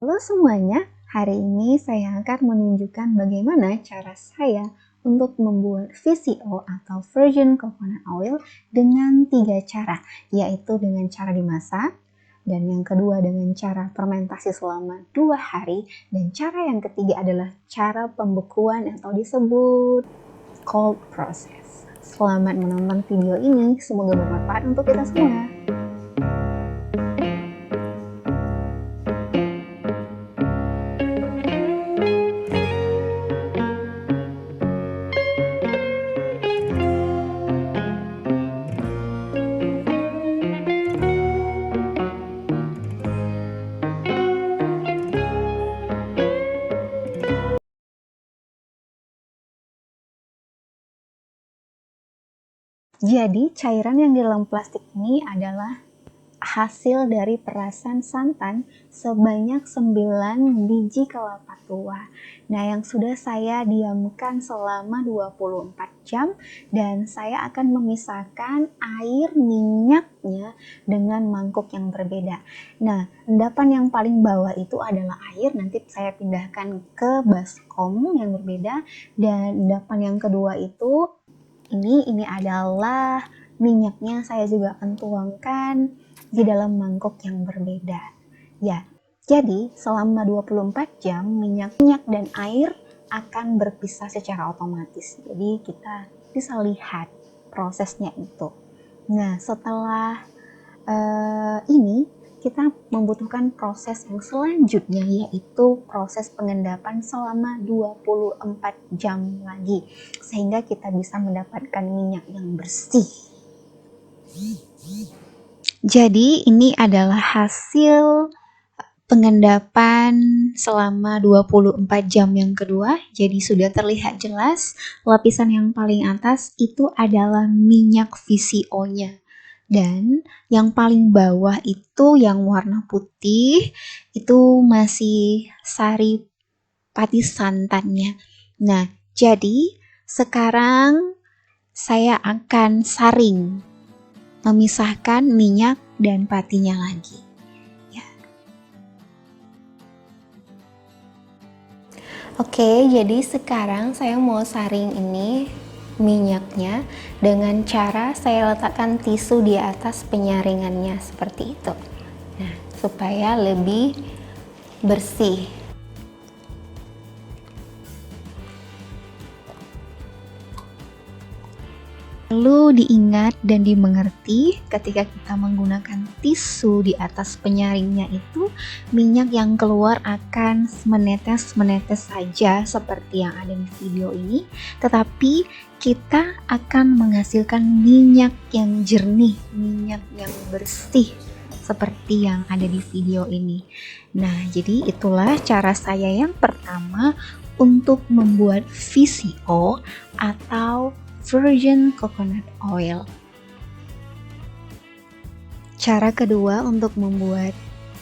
Halo semuanya, hari ini saya akan menunjukkan bagaimana cara saya untuk membuat VCO atau Virgin Coconut Oil dengan 3 cara, yaitu dengan cara dimasak, dan yang kedua dengan cara fermentasi selama 2 hari, dan cara yang ketiga adalah cara pembekuan atau disebut cold process. Selamat menonton video ini, semoga bermanfaat untuk kita semua. Jadi cairan yang di dalam plastik ini adalah hasil dari perasan santan sebanyak 9 biji kelapa tua. Nah, yang sudah saya diamkan selama 24 jam dan saya akan memisahkan air minyaknya dengan mangkuk yang berbeda. Nah, endapan yang paling bawah itu adalah air, nanti saya pindahkan ke baskom yang berbeda, dan endapan yang kedua itu ini adalah minyaknya, saya juga akan tuangkan di dalam mangkok yang berbeda. Ya, jadi selama 24 jam minyak dan air akan berpisah secara otomatis. Jadi kita bisa lihat prosesnya itu. Nah, setelah ini kita membutuhkan proses yang selanjutnya, yaitu proses pengendapan selama 24 jam lagi, sehingga kita bisa mendapatkan minyak yang bersih. Jadi ini adalah hasil pengendapan selama 24 jam yang kedua. Jadi sudah terlihat jelas lapisan yang paling atas itu adalah minyak VCO-nya. Dan yang paling bawah itu yang warna putih itu masih sari pati santannya. Nah, jadi sekarang saya akan saring, memisahkan minyak dan patinya lagi. Ya. Oke, jadi sekarang saya mau saring ini minyaknya dengan cara saya letakkan tisu di atas penyaringannya seperti itu. Nah, supaya lebih bersih. Perlu diingat dan dimengerti ketika kita menggunakan tisu di atas penyaringnya itu, minyak yang keluar akan menetes-menetes saja seperti yang ada di video ini, tetapi kita akan menghasilkan minyak yang jernih, minyak yang bersih seperti yang ada di video ini. Nah, jadi itulah cara saya yang pertama untuk membuat VCO atau Virgin Coconut Oil. Cara kedua untuk membuat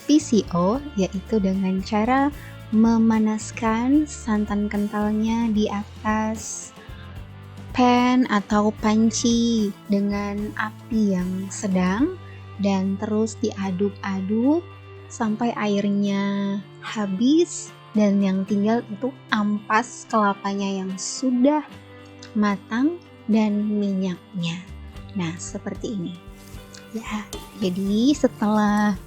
VCO yaitu dengan cara memanaskan santan kentalnya di atas pan atau panci dengan api yang sedang, dan terus diaduk-aduk sampai airnya habis dan yang tinggal itu ampas kelapanya yang sudah matang dan minyaknya. Nah, seperti ini. Ya, jadi setelah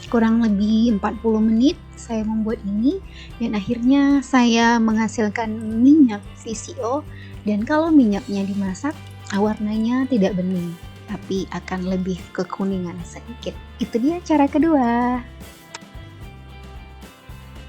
kurang lebih 40 menit saya membuat ini dan akhirnya saya menghasilkan minyak VCO, dan kalau minyaknya dimasak warnanya tidak bening tapi akan lebih kekuningan sedikit. Itu dia cara kedua.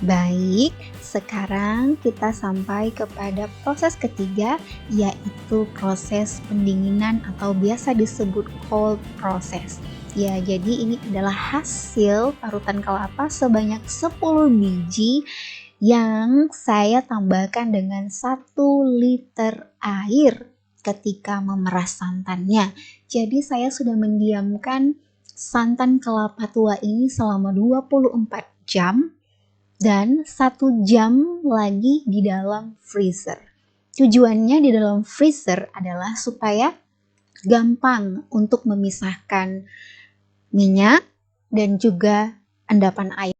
Baik, sekarang kita sampai kepada proses ketiga, yaitu proses pendinginan atau biasa disebut cold process. Ya, jadi ini adalah hasil parutan kelapa sebanyak 10 biji yang saya tambahkan dengan 1 liter air ketika memeras santannya. Jadi saya sudah mendiamkan santan kelapa tua ini selama 24 jam dan 1 jam lagi di dalam freezer. Tujuannya di dalam freezer adalah supaya gampang untuk memisahkan minyak dan juga endapan air.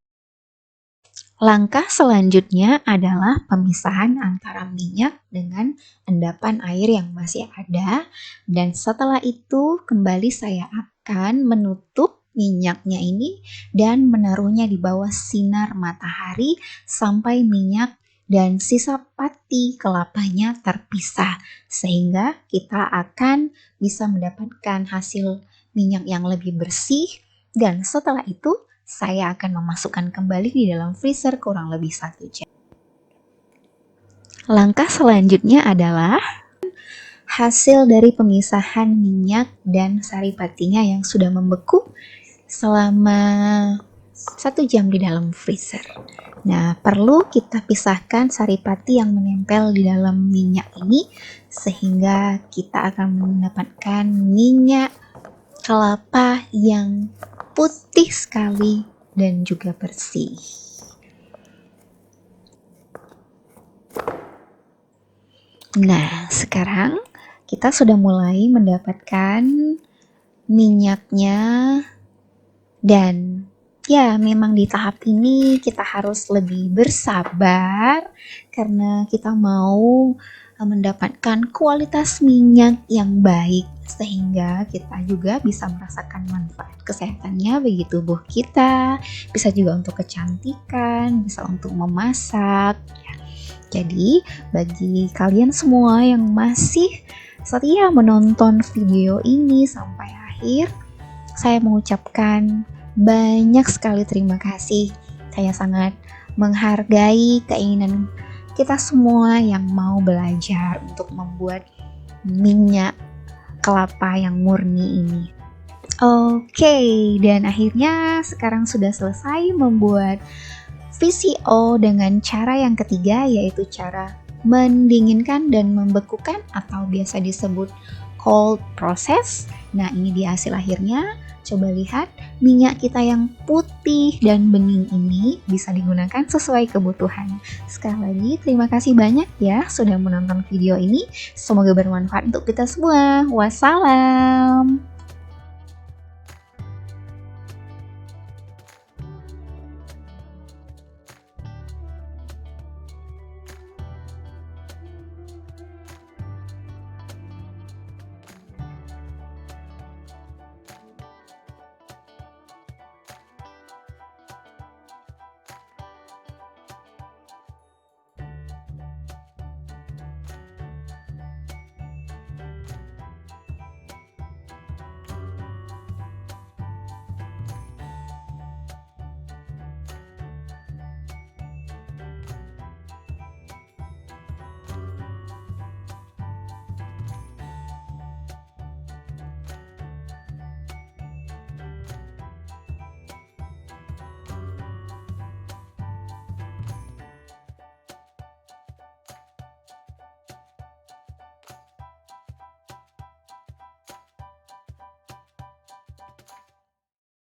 Langkah selanjutnya adalah pemisahan antara minyak dengan endapan air yang masih ada, dan setelah itu kembali saya akan menutup minyaknya ini dan menaruhnya di bawah sinar matahari sampai minyak dan sisa pati kelapanya terpisah, sehingga kita akan bisa mendapatkan hasil minyak yang lebih bersih. Dan setelah itu saya akan memasukkan kembali di dalam freezer kurang lebih 1 jam. Langkah selanjutnya adalah hasil dari pemisahan minyak dan saripatinya yang sudah membeku selama 1 jam di dalam freezer. Nah, perlu kita pisahkan saripati yang menempel di dalam minyak ini sehingga kita akan mendapatkan minyak kelapa yang putih sekali dan juga bersih. Nah, sekarang kita sudah mulai mendapatkan minyaknya, dan ya memang di tahap ini kita harus lebih bersabar karena kita mau mendapatkan kualitas minyak yang baik sehingga kita juga bisa merasakan manfaat kesehatannya bagi tubuh kita, bisa juga untuk kecantikan, bisa untuk memasak. Jadi bagi kalian semua yang masih setia menonton video ini sampai akhir, saya mengucapkan banyak sekali terima kasih. Saya sangat menghargai keinginan kita semua yang mau belajar untuk membuat minyak kelapa yang murni ini. Oke, dan akhirnya sekarang sudah selesai membuat VCO dengan cara yang ketiga, yaitu cara mendinginkan dan membekukan atau biasa disebut cold process. Nah, ini dia hasil akhirnya. Coba lihat, minyak kita yang putih dan bening ini bisa digunakan sesuai kebutuhan. Sekali lagi, terima kasih banyak ya sudah menonton video ini. Semoga bermanfaat untuk kita semua. Wassalam.